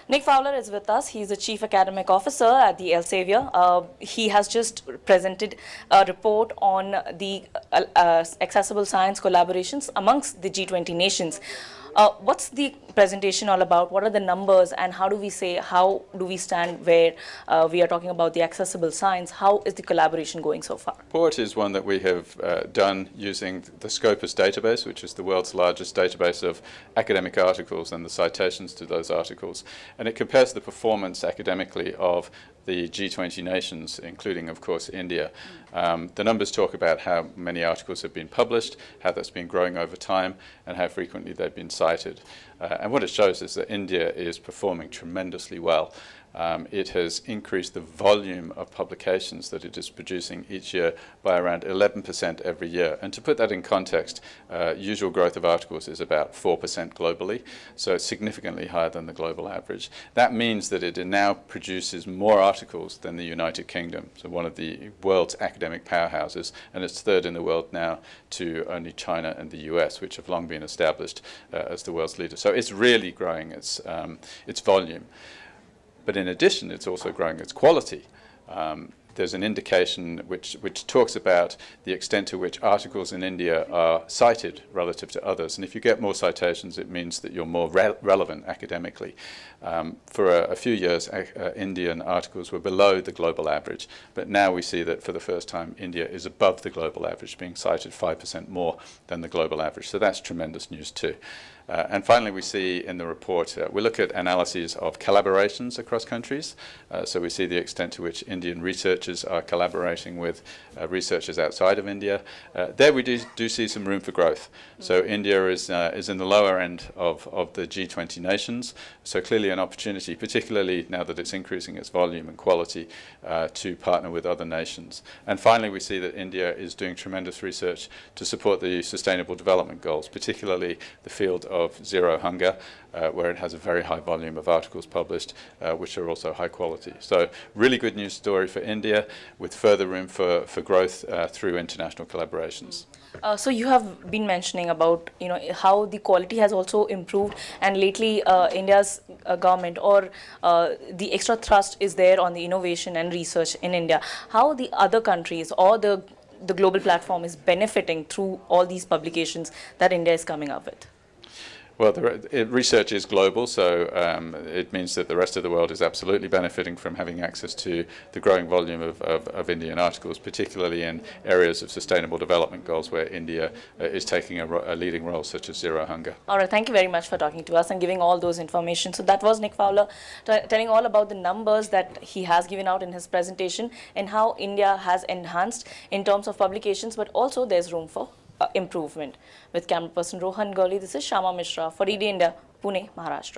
Nick Fowler is with us. He's the Chief Academic Officer at the Elsevier. He has just presented a report on the accessible science collaborations amongst the G20 nations. What's the presentation all about? What are the numbers, and how do we stand where we are talking about the accessible science? How is the collaboration going so far? The report is one that we have done using the Scopus database, which is the world's largest database of academic articles and the citations to those articles. And it compares the performance academically of the G20 nations, including, of course, India. The numbers talk about how many articles have been published, how that's been growing over time, and how frequently they've been cited. And what it shows is that India is performing tremendously well. It has increased the volume of publications that it is producing each year by around 11% every year. And to put that in context, usual growth of articles is about 4% globally, so it's significantly higher than the global average. That means that it now produces more articles than the United Kingdom, so one of the world's academic powerhouses, and it's third in the world now to only China and the US, which have long been established as the world's leader. So it's really growing its volume. But in addition, it's also growing its quality. There's an indication which talks about the extent to which articles in India are cited relative to others. And if you get more citations, it means that you're more relevant academically. For a few years, Indian articles were below the global average. But now we see that for the first time, India is above the global average, being cited 5% more than the global average. So that's tremendous news too. And finally, we see in the report, we look at analyses of collaborations across countries. So we see the extent to which Indian researchers are collaborating with researchers outside of India. There we do see some room for growth. So India is in the lower end of the G20 nations. So clearly an opportunity, particularly now that it's increasing its volume and quality, to partner with other nations. And finally, we see that India is doing tremendous research to support the Sustainable Development Goals, particularly the field of zero hunger, where it has a very high volume of articles published, which are also high quality. So really good news story for India, with further room for growth through international collaborations. So you have been mentioning about how the quality has also improved, and lately India's government or the extra thrust is there on the innovation and research in India. How the other countries or the global platform is benefiting through all these publications that India is coming up with? Well, research is global, so it means that the rest of the world is absolutely benefiting from having access to the growing volume of Indian articles, particularly in areas of sustainable development goals where India is taking a leading role, such as zero hunger. All right, thank you very much for talking to us and giving all those information. So that was Nick Fowler telling all about the numbers that he has given out in his presentation and how India has enhanced in terms of publications, but also there's room for improvement. With camera person Rohan Gurley, this is Shyama Mishra for ED India, Pune, Maharashtra.